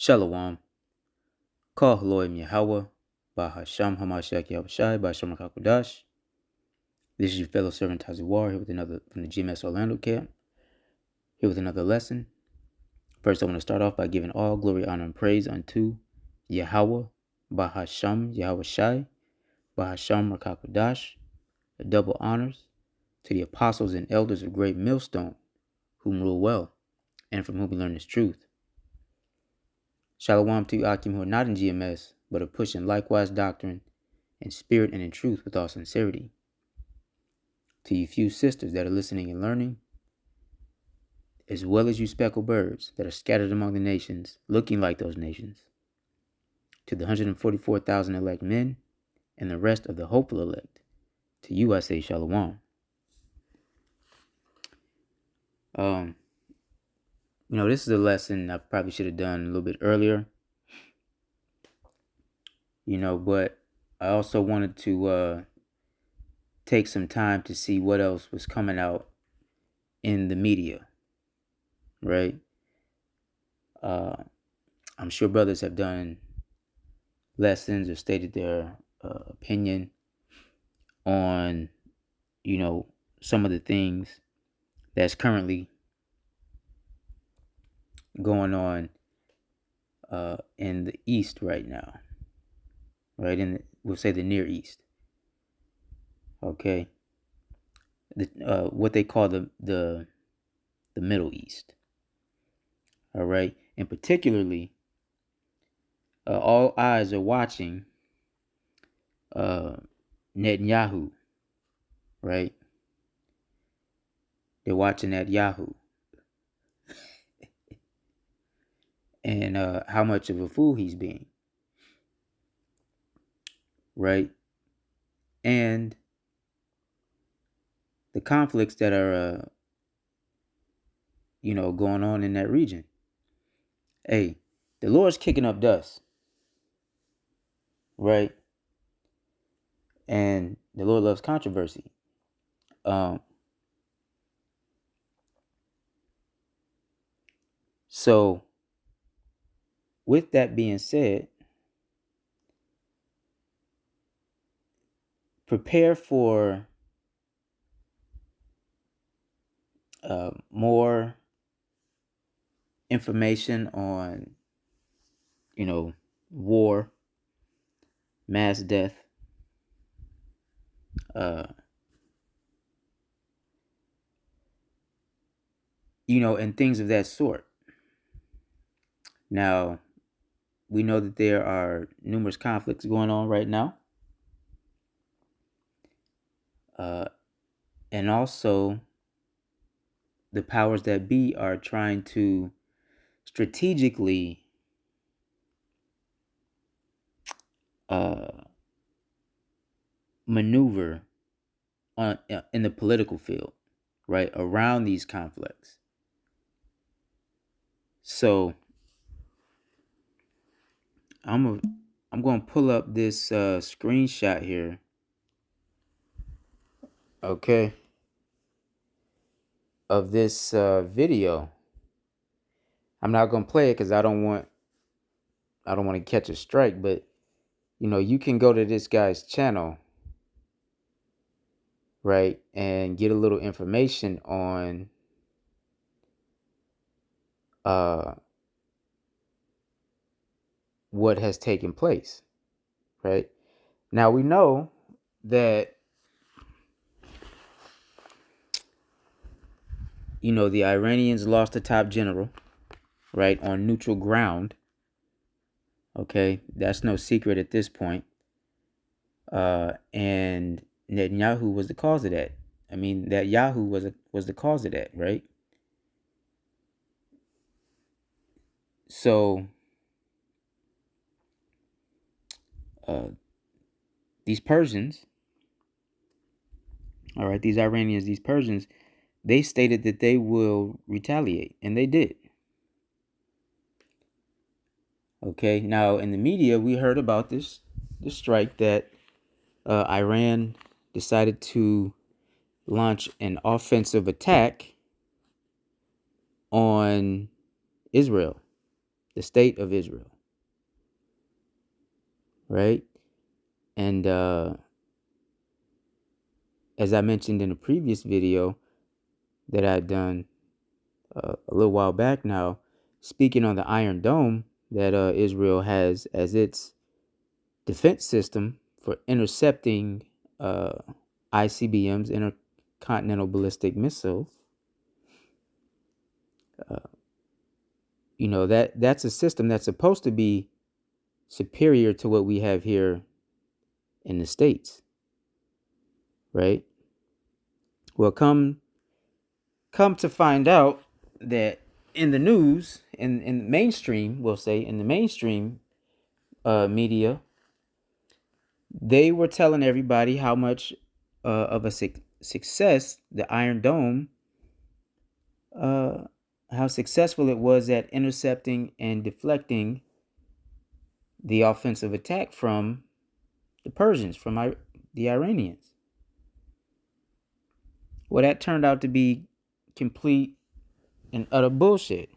Shalom. Call Elohim Yahweh, Bahasham Hamashiach Yahushai, Bahasham Hakudash. This is your fellow servant Tazawar here with another from the GMS Orlando camp. Here with another lesson. First, I want to start off by giving all glory, honor, and praise unto Yahweh, Bahasham Yahushai, Bahasham Hakudash. Double honors to the apostles and elders of Great Millstone, whom rule well, and from whom we learn this truth. Shalom to you, Akim, who are not in GMS, but are pushing likewise doctrine in spirit and in truth with all sincerity. To you few sisters that are listening and learning, as well as you speckled birds that are scattered among the nations, looking like those nations. To the 144,000 elect men and the rest of the hopeful elect, to you I say shalom. This is a lesson I probably should have done a little bit earlier. But I also wanted to take some time to see what else was coming out in the media, right? I'm sure brothers have done lessons or stated their opinion on, some of the things that's currently going on in the East right now, right? We'll say the Near East, okay? What they call the Middle East, all right? And particularly, all eyes are watching Netanyahu, right? They're watching Netanyahu. And how much of a fool he's being, right? And the conflicts that are, going on in that region. Hey, the Lord's kicking up dust, right? And the Lord loves controversy. So, with that being said, prepare for more information on, war, mass death, and things of that sort. Now, we know that there are numerous conflicts going on right now. And also, the powers that be are trying to strategically maneuver in the political field, right, around these conflicts. So I'm going to pull up this screenshot here. Okay. Of this video. I'm not going to play it because I don't want to catch a strike, but you can go to this guy's channel, right, and get a little information on what has taken place, right? Now we know that the Iranians lost a top general, right, on neutral ground. Okay, that's no secret at this point. And Netanyahu was the cause of that. I mean, that Yahoo was the cause of that, right? So these Persians, all right, these Iranians, these Persians, they stated that they will retaliate, and they did. Okay, now in the media, we heard about this strike that Iran decided to launch an offensive attack on Israel, the state of Israel, right? And as I mentioned in a previous video that I'd done a little while back now, speaking on the Iron Dome that Israel has as its defense system for intercepting ICBMs, intercontinental ballistic missiles. That's a system that's supposed to be superior to what we have here in the States, right? Well, come to find out that in the news, in mainstream, we'll say in the mainstream media, they were telling everybody how much of a success the Iron Dome, how successful it was at intercepting and deflecting the offensive attack from the Persians, from the Iranians. Well, that turned out to be complete and utter bullshit.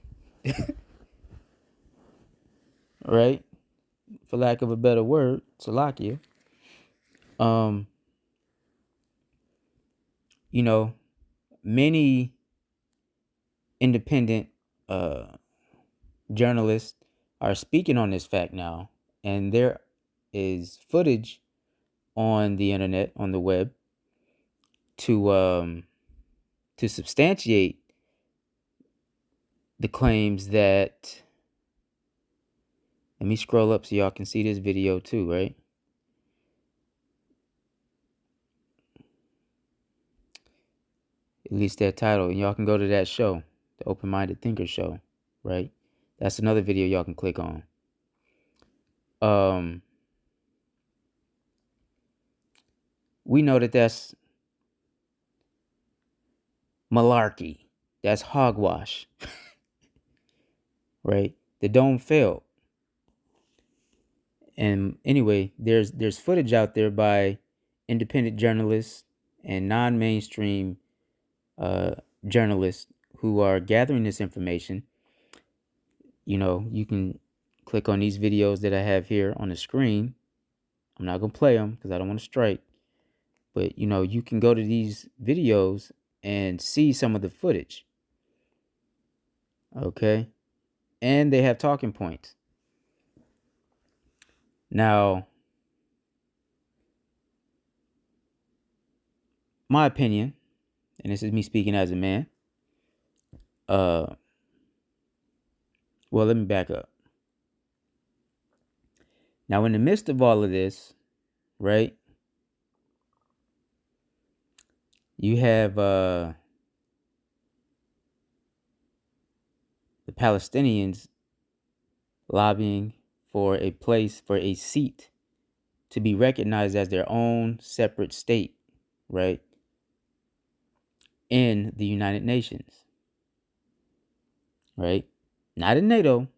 Right? For lack of a better word, Salakia. Many independent journalists are speaking on this fact now, and there is footage on the internet, on the web, to substantiate the claims that. Let me scroll up so y'all can see this video too, right? At least that title, and y'all can go to that show, the Open-Minded Thinker Show, right? That's another video y'all can click on. We know that that's malarkey. That's hogwash. Right? The dome failed. And anyway, there's footage out there by independent journalists and non-mainstream journalists who are gathering this information. You can click on these videos that I have here on the screen. I'm not going to play them because I don't want to strike. But, you can go to these videos and see some of the footage. Okay? And they have talking points. Now, my opinion, and this is me speaking as a man. Well, let me back up. Now, in the midst of all of this, right, you have the Palestinians lobbying for a seat to be recognized as their own separate state, right, in the United Nations, right? Not in NATO,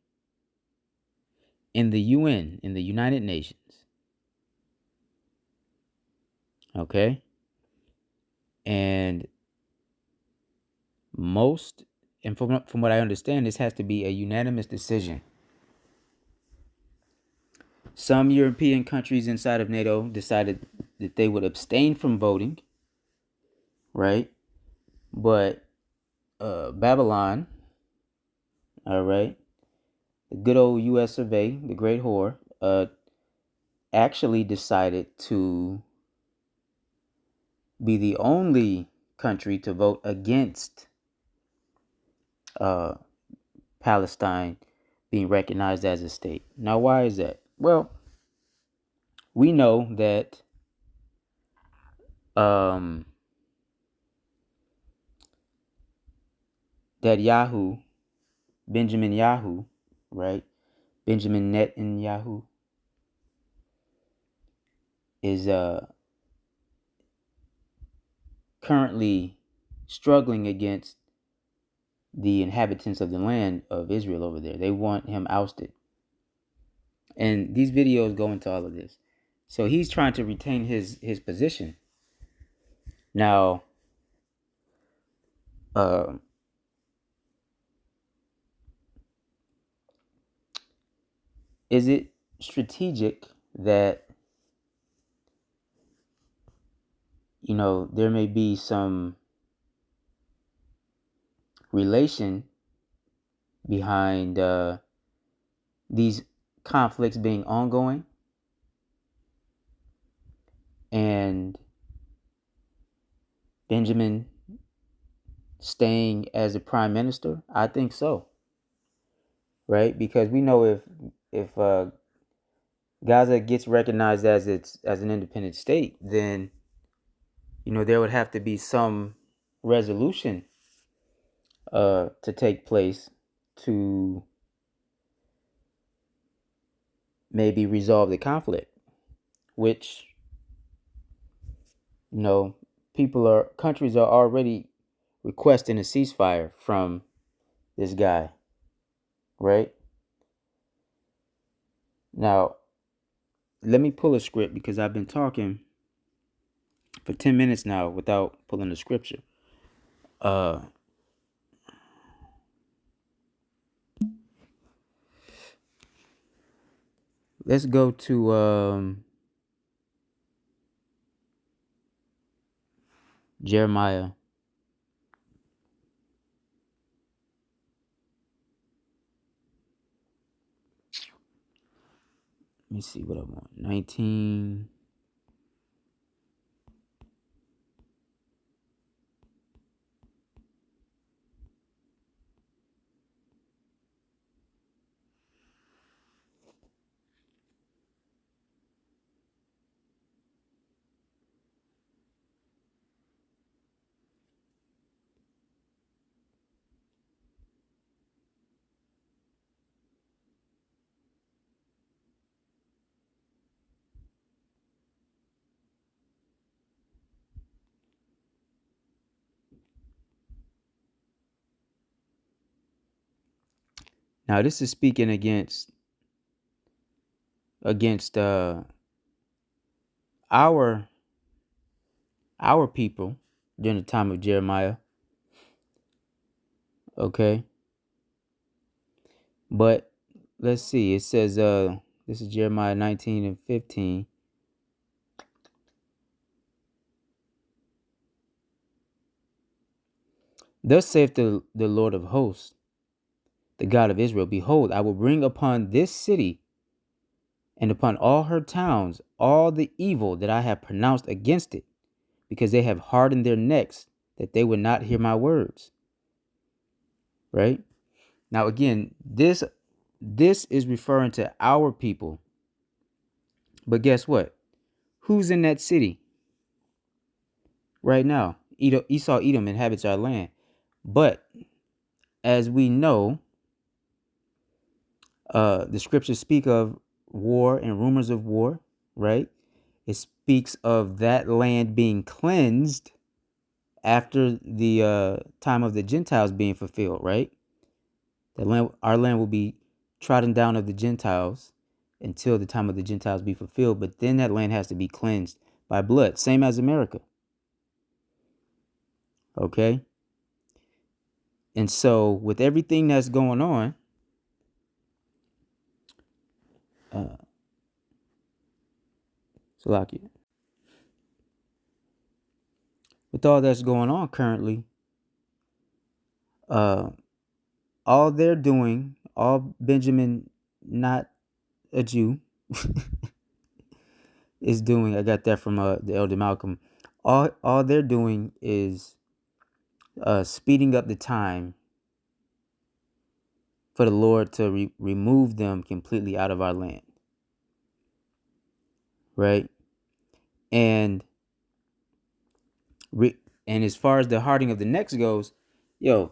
in the UN, in the United Nations. Okay? And from what I understand, this has to be a unanimous decision. Some European countries inside of NATO decided that they would abstain from voting, right? But Babylon, all right, the good old U.S. of A., the great whore, actually decided to be the only country to vote against Palestine being recognized as a state. Now, why is that? Well, we know that Benjamin Yahoo, right? Benjamin Netanyahu is currently struggling against the inhabitants of the land of Israel over there. They want him ousted. And these videos go into all of this. So he's trying to retain his position. Now, is it strategic that, there may be some relation behind these conflicts being ongoing and Benjamin staying as a prime minister? I think so, right? Because we know if Gaza gets recognized as an independent state, then there would have to be some resolution to take place to maybe resolve the conflict, which countries are already requesting a ceasefire from this guy, right? Now, let me pull a script because I've been talking for 10 minutes now without pulling the scripture. Let's go to Jeremiah. Let me see what I want. 19. Now this is speaking against our people during the time of Jeremiah. Okay. But let's see. It says this is Jeremiah 19 and 15. Thus saith the Lord of hosts, the God of Israel, behold, I will bring upon this city and upon all her towns all the evil that I have pronounced against it, because they have hardened their necks that they would not hear my words. Right? Now again, this is referring to our people. But guess what? Who's in that city right now? Esau, Edom inhabits our land. But as we know, the scriptures speak of war and rumors of war, right? It speaks of that land being cleansed after the time of the Gentiles being fulfilled, right? Our land will be trodden down of the Gentiles until the time of the Gentiles be fulfilled. But then that land has to be cleansed by blood, same as America. Okay? And so with everything that's going on, Salakia, with all that's going on currently, all they're doing, all Benjamin, not a Jew, is doing, I got that from the Elder Malcolm, all they're doing is speeding up the time for the Lord to remove them completely out of our land. Right? And as far as the hardening of the necks goes, as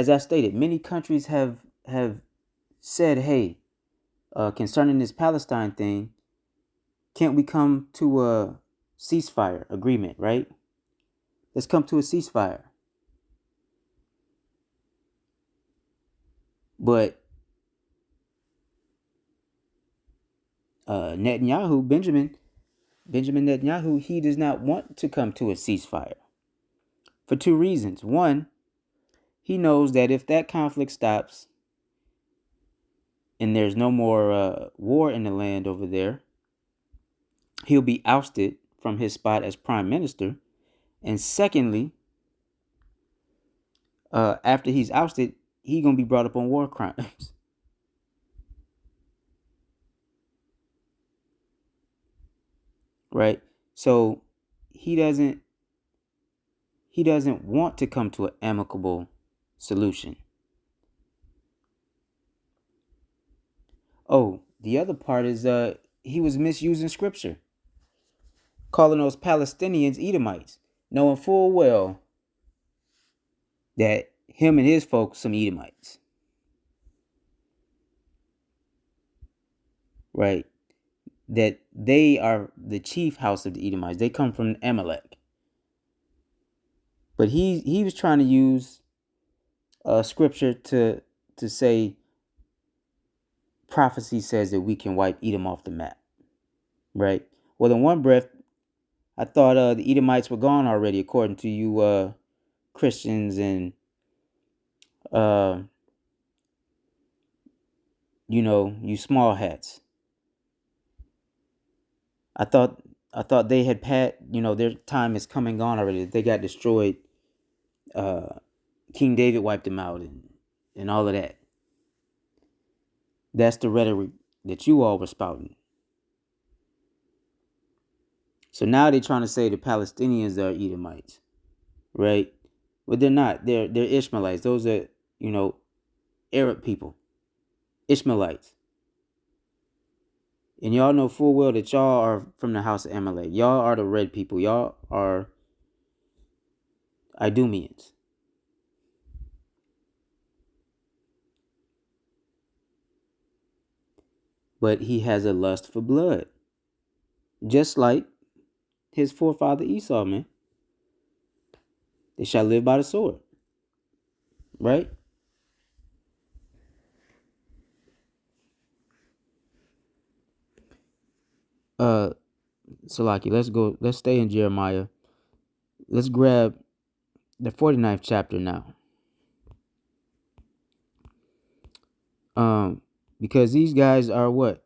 I stated, many countries have said, hey, concerning this Palestine thing, can't we come to a ceasefire agreement, right? Let's come to a ceasefire. But Benjamin Netanyahu, he does not want to come to a ceasefire for two reasons. One, he knows that if that conflict stops, and there's no more war in the land over there, he'll be ousted from his spot as prime minister. And secondly, after he's ousted, he's gonna be brought up on war crimes. Right? So he doesn't want to come to an amicable solution. Oh, the other part is he was misusing scripture, calling those Palestinians Edomites, knowing full well that him and his folks some Edomites. Right? That they are the chief house of the Edomites. They come from Amalek. But he was trying to use scripture to say prophecy says that we can wipe Edom off the map. Right? Well, in one breath, I thought the Edomites were gone already, according to you Christians and you small hats. I thought they had their time is come and gone already. They got destroyed. King David wiped them out and all of that. That's the rhetoric that you all were spouting. So now they're trying to say the Palestinians are Edomites, right? But they're not. They're Ishmaelites. Those are, Arab people. Ishmaelites. And y'all know full well that y'all are from the house of Amalek. Y'all are the red people. Y'all are Idumeans. But he has a lust for blood. Just like his forefather Esau, man. They shall live by the sword. Right? Salaki, let's stay in Jeremiah. Let's grab the 49th chapter now. Because these guys are what?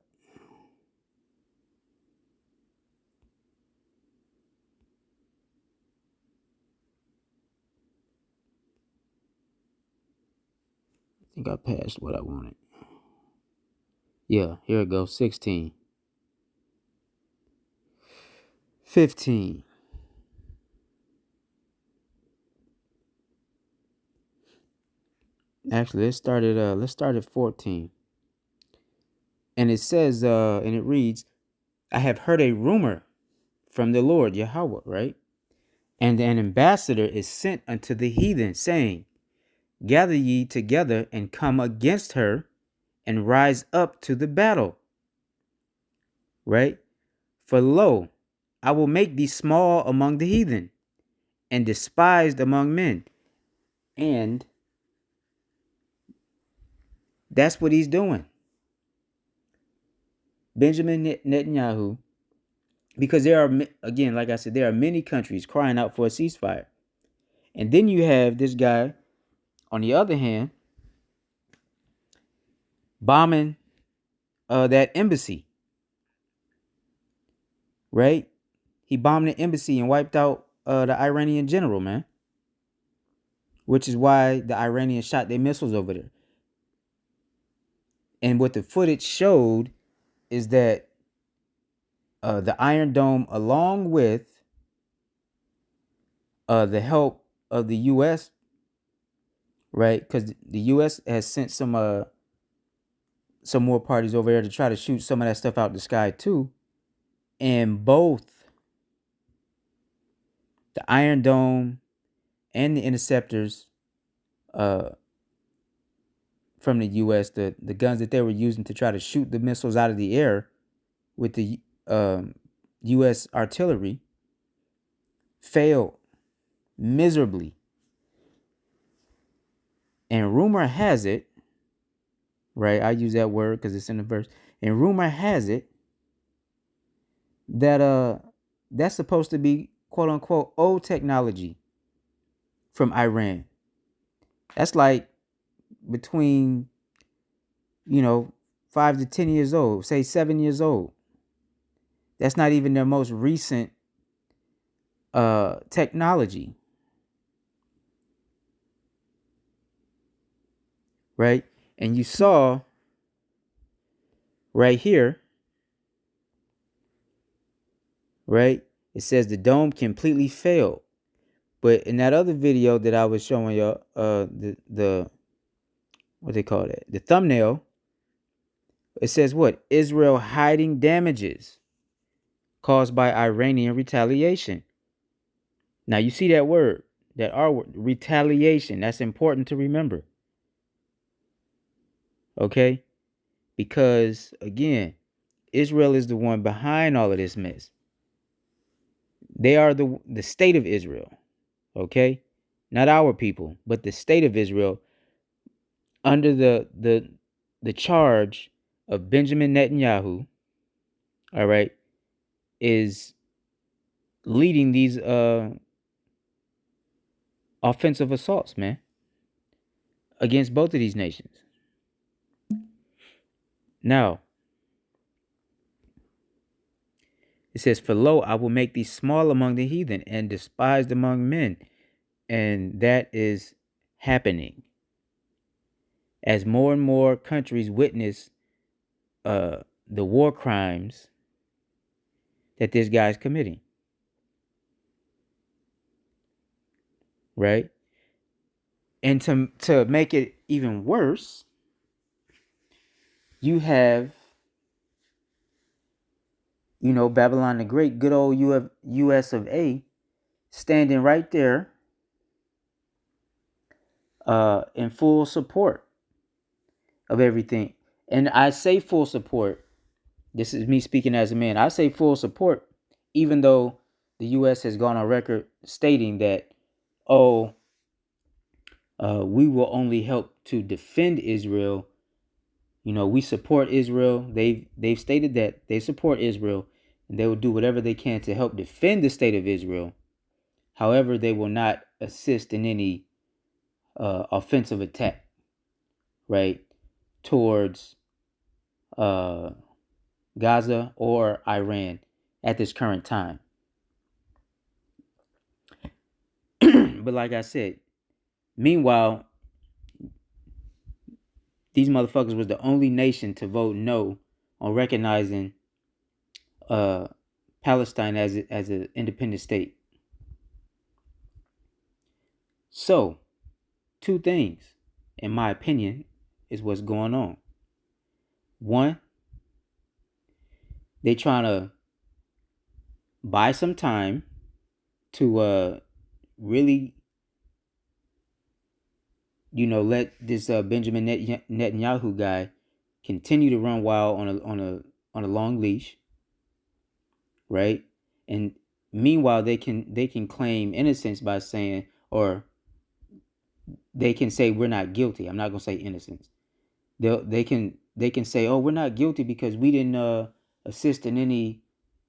I think I passed what I wanted. Yeah, here it goes. 16. 15. Actually, let's start at 14. And it says, and it reads, I have heard a rumor from the Lord Yahweh, right? And an ambassador is sent unto the heathen, saying, gather ye together and come against her and rise up to the battle. Right? For lo, I will make thee small among the heathen and despised among men. And that's what he's doing. Benjamin Netanyahu, because there are, again, like I said, there are many countries crying out for a ceasefire. And then you have this guy, on the other hand, bombing that embassy. Right? He bombed the embassy and wiped out the Iranian general, man. Which is why the Iranians shot their missiles over there. And what the footage showed is that the Iron Dome, along with the help of the U.S., right? Because the U.S. has sent some more parties over there to try to shoot some of that stuff out the sky too. And both the Iron Dome and the interceptors from the U.S., the guns that they were using to try to shoot the missiles out of the air with the U.S. artillery, failed miserably. And rumor has it, right? I use that word because it's in the verse. And rumor has it that that's supposed to be quote unquote old technology from Iran. That's like between 5 to 10 years old, say 7 years old. That's not even their most recent technology, right? And you saw right here, right? It says the dome completely failed. But in that other video that I was showing y'all, the what they call it, the thumbnail, it says what? Israel hiding damages caused by Iranian retaliation. Now you see that word, that R word, retaliation. That's important to remember. Okay? Because again, Israel is the one behind all of this mess. They are the state of Israel. Okay? Not our people, but the state of Israel under the charge of Benjamin Netanyahu, all right, is leading these offensive assaults, man, against both of these nations. Now, it says, "For lo, I will make thee small among the heathen and despised among men." And that is happening as more and more countries witness the war crimes that this guy's committing. Right? And to make it even worse, you have, Babylon the Great, good old US of A, standing right there in full support of everything. And I say full support. This is me speaking as a man. I say full support, even though the U.S. has gone on record stating that, we will only help to defend Israel. We support Israel. They've stated that they support Israel, and they will do whatever they can to help defend the state of Israel. However, they will not assist in any offensive attack, right, towards Gaza or Iran at this current time. But like I said, meanwhile, these motherfuckers was the only nation to vote no on recognizing Palestine as an independent state. So, two things, in my opinion, is what's going on. One, they trying to buy some time to really, let this Benjamin Netanyahu guy continue to run wild on a long leash, right? And meanwhile, they can claim innocence by saying, or they can say we're not guilty. I'm not gonna say innocence. They can say, oh, we're not guilty because we didn't assist in any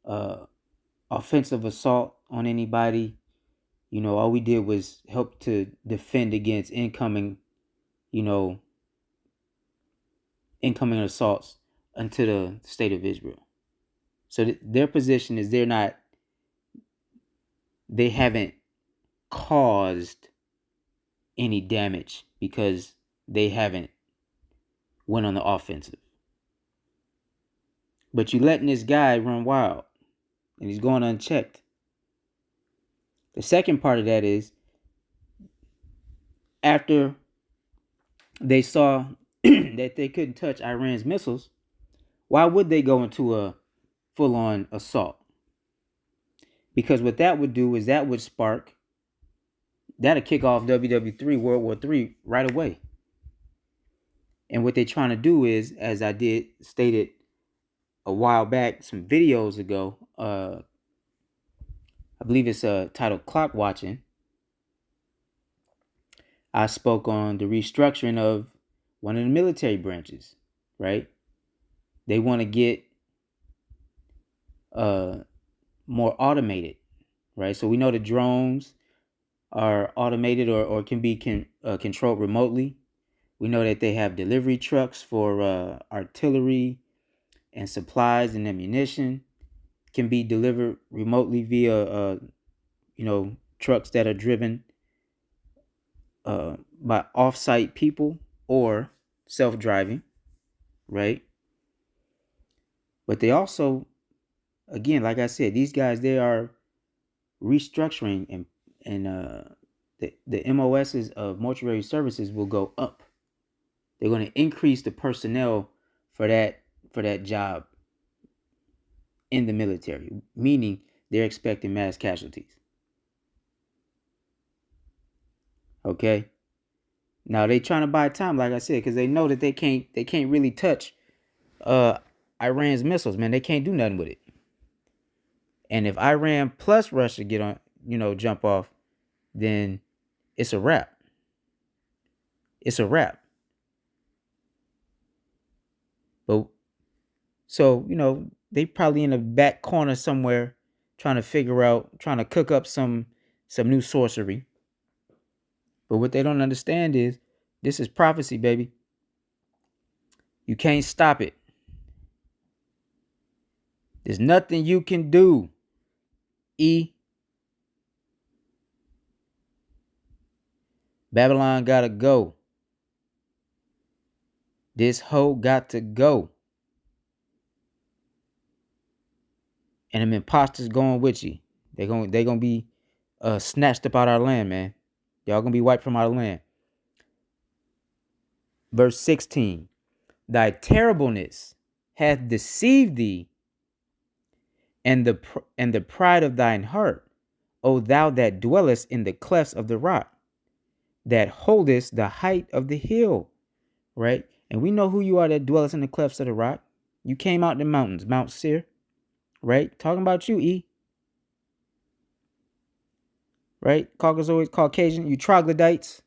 offensive assault on anybody. All we did was help to defend against incoming assaults into the state of Israel. So their position is they haven't caused any damage because they haven't went on the offensive. But you letting this guy run wild and he's going unchecked. The second part of that is, after they saw that they couldn't touch Iran's missiles, why would they go into a full-on assault? Because what that would do is that'll kick off WW3, World War III right away. And what they're trying to do is, as I stated a while back, some videos ago, I believe it's titled Clock Watching. I spoke on the restructuring of one of the military branches, right? They want to get more automated, right? So we know the drones are automated or can be controlled remotely. We know that they have delivery trucks for artillery and supplies and ammunition can be delivered remotely via, trucks that are driven by off-site people or self-driving, right? But they also, again, like I said, these guys, they are restructuring and the MOSs of mortuary services will go up. They're going to increase the personnel for that job in the military, meaning they're expecting mass casualties. Okay. Now they trying to buy time, like I said, because they know that they can't really touch Iran's missiles, man. They can't do nothing with it. And if Iran plus Russia get on, jump off, then it's a wrap. It's a wrap. But so, they probably in the back corner somewhere trying to cook up some new sorcery. But what they don't understand is this is prophecy, baby. You can't stop it. There's nothing you can do. Babylon gotta go. This hoe got to go. And them imposters going with you. They gonna be snatched up out our land, man. Y'all gonna be wiped from our land. Verse 16. Thy terribleness hath deceived thee, and the pride of thine heart, O thou that dwellest in the clefts of the rock, that holdest the height of the hill. Right? And we know who you are that dwellest in the clefts of the rock. You came out the mountains, Mount Seir. Right? Talking about you, E. Right? Caucasoids, Caucasian, you troglodytes.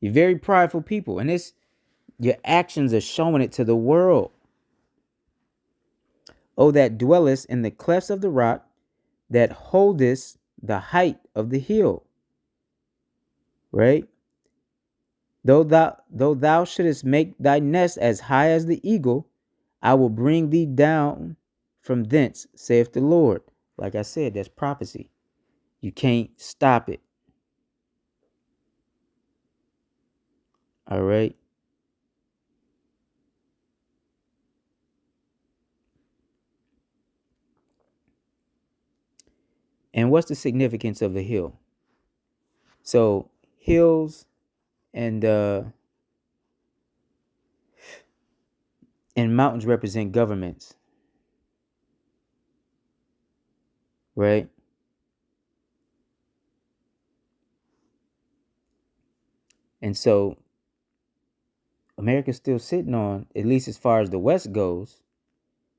You're very prideful people. And your actions are showing it to the world. O that dwellest in the clefts of the rock, that holdest the height of the hill. Right? Though thou shouldest make thy nest as high as the eagle, I will bring thee down from thence, saith the Lord. Like I said, that's prophecy. You can't stop it. All right. And what's the significance of the hill? So hills and mountains represent governments, right? And so America's still sitting on, at least as far as the West goes,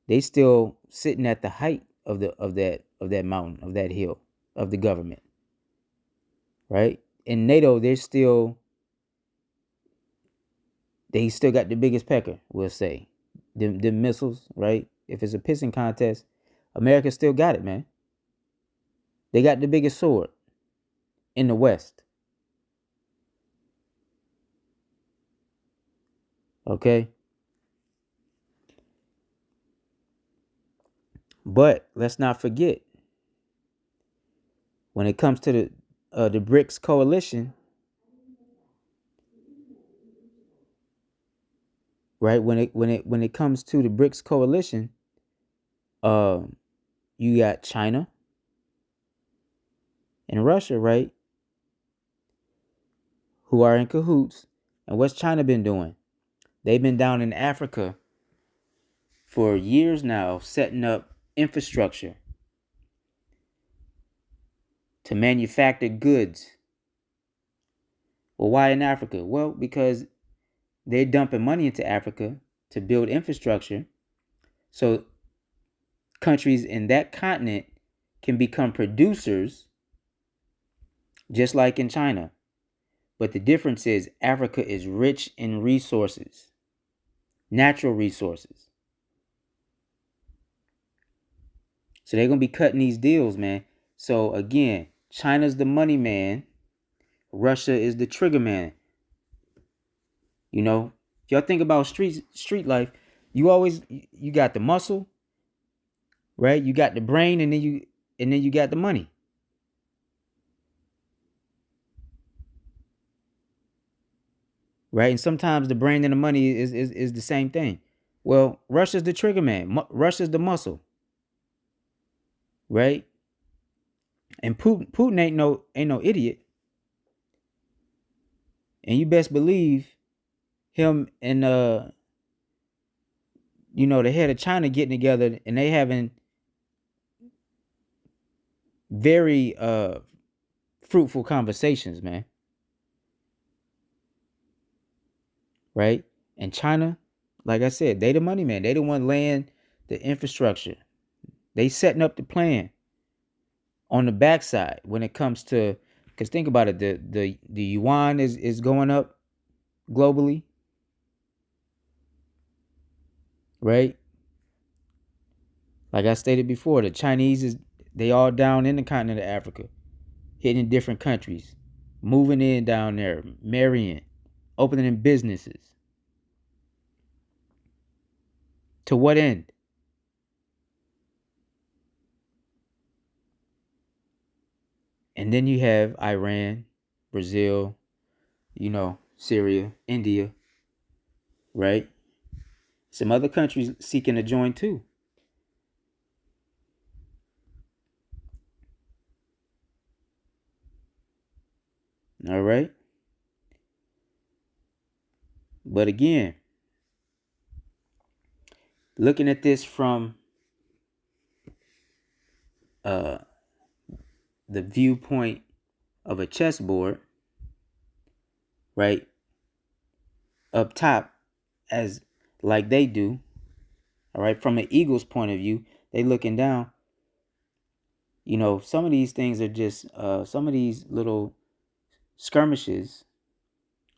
they still sitting at the height of that mountain, of that hill, of the government, right? In NATO, they still got the biggest pecker, we'll say. Them missiles, right? If it's a pissing contest, America still got it, man. They got the biggest sword in the West. Okay? But let's not forget, when it comes to the BRICS coalition, right? When it comes to the BRICS coalition, you got China and Russia, right? Who are in cahoots. And what's China been doing? They've been down in Africa for years now, setting up infrastructure to manufacture goods. Well, why in Africa? Well, because they're dumping money into Africa to build infrastructure so countries in that continent can become producers, just like in China. But the difference is Africa is rich in resources, natural resources. So they're going to be cutting these deals, man. So again, China's the money man, Russia is the trigger man. You know, if y'all think about street life, you got the muscle, right? You got the brain, and then you got the money. Right? And sometimes the brain and the money is the same thing. Well, Russia's the trigger man. Russia's the muscle, right? And Putin ain't no idiot. And you best believe him and the head of China getting together, and they having very fruitful conversations, man. Right? And China, like I said, they the money man. They the one laying the infrastructure. They setting up the plan on the backside when it comes to, because think about it, the yuan is going up globally, right? Like I stated before, the Chinese they all down in the continent of Africa, hitting different countries, moving in down there, marrying, opening businesses. To what end? And then you have Iran, Brazil, Syria, India, right? Some other countries seeking to join too. All right. But again, looking at this from uh, the viewpoint of a chessboard, right? Up top, as like they do, all right, from an eagle's point of view, they looking down. Some of these things are just some of these little skirmishes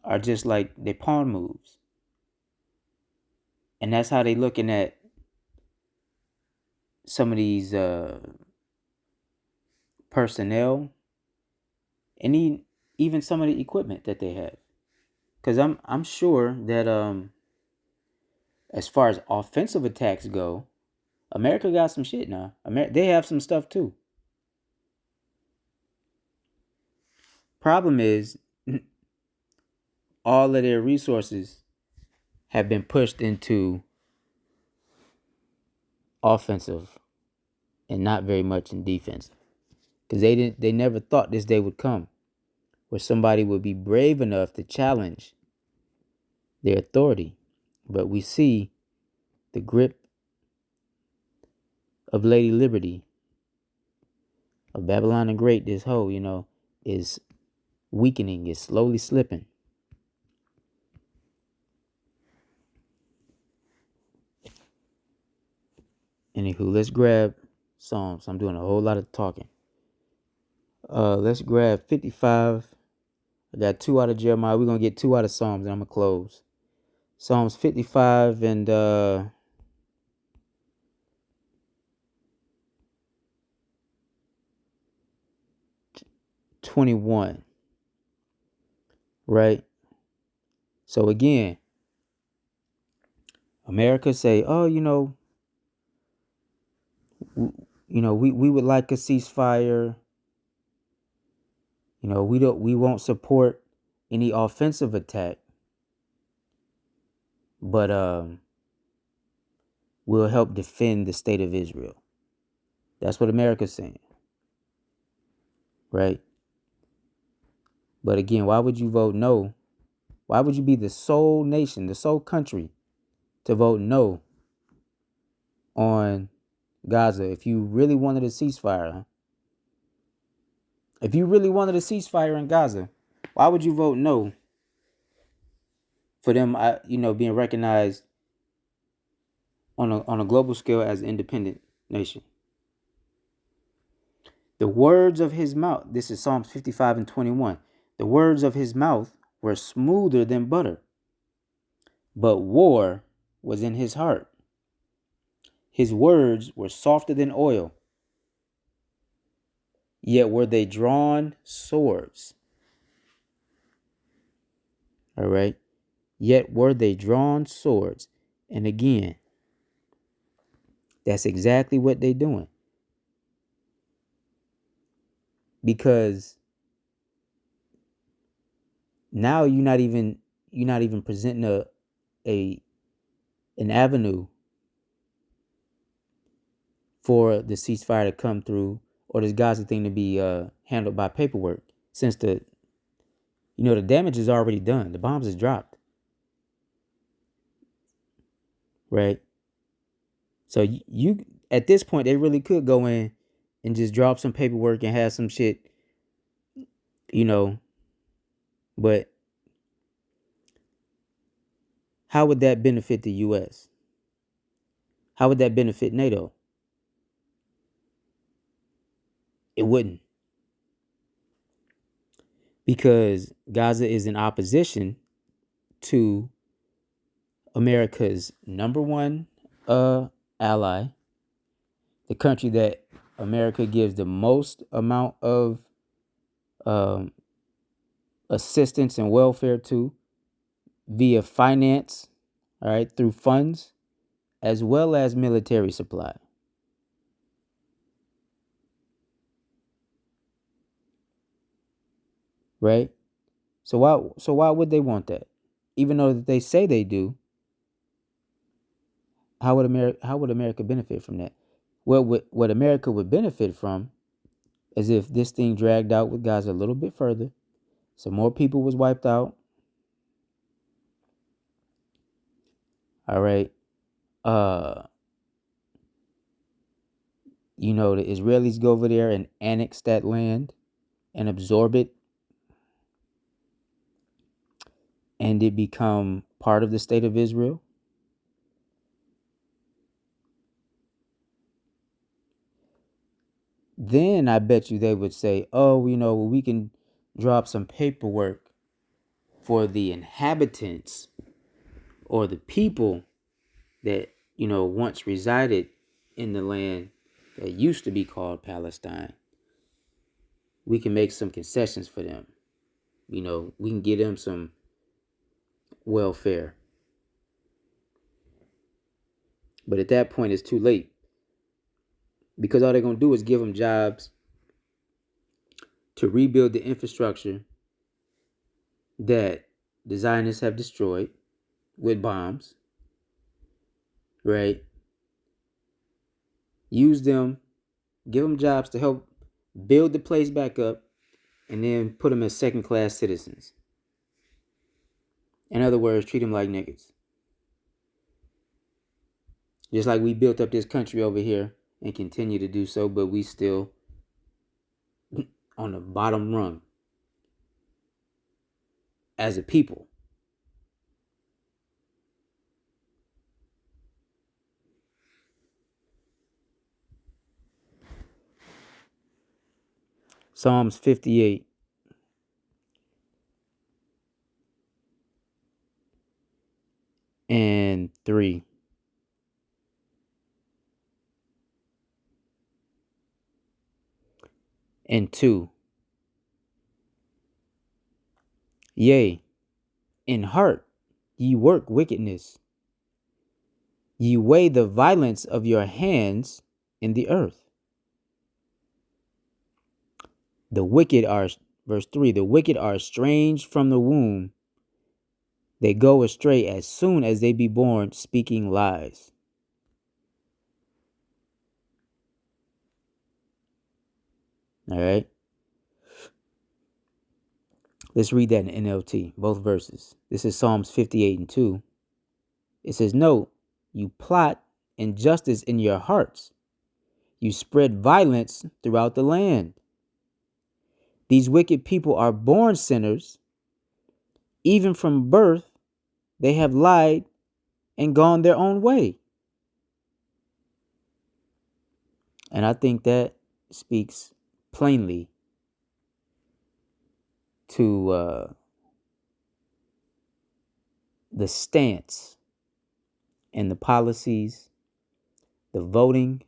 are just like they pawn moves. And that's how they looking at some of these personnel and even some of the equipment that they have. Because I'm sure that as far as offensive attacks go, America got some shit now. They have some stuff too. Problem is, all of their resources have been pushed into offensive and not very much in defense. Because they never thought this day would come where somebody would be brave enough to challenge their authority. But we see the grip of Lady Liberty, of Babylon the Great, this whole, is weakening, is slowly slipping. Anywho, let's grab Psalms. I'm doing a whole lot of talking. Let's grab 55. I got 2 out of Jeremiah. We're going to get 2 out of Psalms, and I'm going to close. Psalms 55 and 21. Right? So again, America say, oh, we would like a ceasefire. We won't support any offensive attack, but we'll help defend the state of Israel. That's what America's saying. Right? But again, why would you vote no? Why would you be the sole nation, the sole country to vote no on Gaza if you really wanted a ceasefire? Huh? If you really wanted a ceasefire in Gaza, why would you vote no for them, being recognized on a global scale as an independent nation? The words of his mouth, this is Psalms 55 and 21. The words of his mouth were smoother than butter, but war was in his heart. His words were softer than oil, yet were they drawn swords. All right. Yet were they drawn swords. And again, that's exactly what they're doing. Because now you're not even presenting a an avenue for the ceasefire to come through, or this Gaza thing to be handled by paperwork, since the damage is already done. The bombs is dropped, right? So you at this point they really could go in and just drop some paperwork and have some shit, you know. But how would that benefit the U.S.? How would that benefit NATO? It wouldn't, because Gaza is in opposition to America's number one ally, the country that America gives the most amount of um, assistance and welfare to via finance, all right, through funds, as well as military supply. Right? So why would they want that? Even though they say they do, how would America benefit from that? Well, what America would benefit from is if this thing dragged out with Gaza a little bit further, some more people was wiped out. All right. Uh the Israelis go over there and annex that land and absorb it, and it become part of the state of Israel. Then I bet you they would say, oh, well, we can drop some paperwork for the inhabitants or the people that, once resided in the land that used to be called Palestine. We can make some concessions for them. We can give them some welfare. But at that point, it's too late, because all they're going to do is give them jobs to rebuild the infrastructure that the Zionists have destroyed with bombs, right? Use them, give them jobs to help build the place back up, and then put them as second-class citizens. In other words, treat them like niggas. Just like we built up this country over here and continue to do so, but we still on the bottom rung as a people. Psalms 58 and 3. And 2. Yea, in heart ye work wickedness. Ye weigh the violence of your hands in the earth. The wicked are, verse 3, the wicked are estranged from the womb. They go astray as soon as they be born, speaking lies. All right. Let's read that in NLT, both verses. This is Psalms 58 and 2. It says, no, you plot injustice in your hearts. You spread violence throughout the land. These wicked people are born sinners. Even from birth, they have lied and gone their own way. And I think that speaks plainly to the stance and the policies, the voting,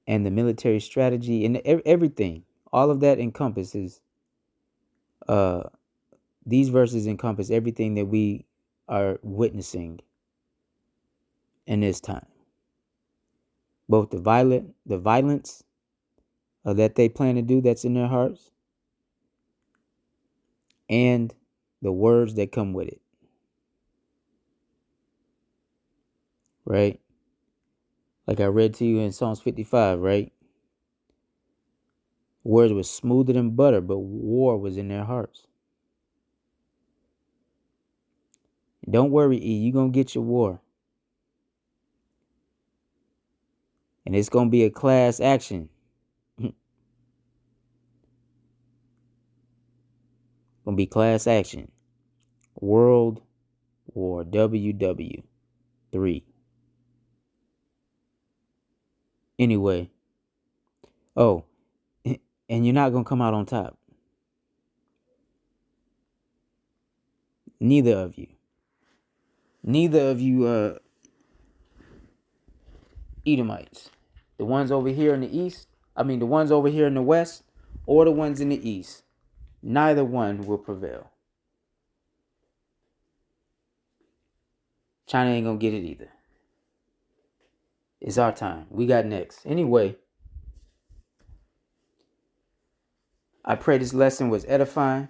and the military strategy, and everything. All of that encompasses These verses encompass everything that we are witnessing in this time. Both the violence that they plan to do that's in their hearts, and the words that come with it. Right? Like I read to you in Psalms 55, right? Words were smoother than butter, but war was in their hearts. Don't worry, E, you're going to get your war. And it's going to be a class action. Going to be class action. World War WW3. Anyway. Oh, and you're not going to come out on top. Neither of you. Neither of you Edomites. The ones over here in the east, the ones over here in the west, or the ones in the east. Neither one will prevail. China ain't gonna get it either. It's our time. We got next. Anyway, I pray this lesson was edifying.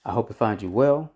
I hope it finds you well.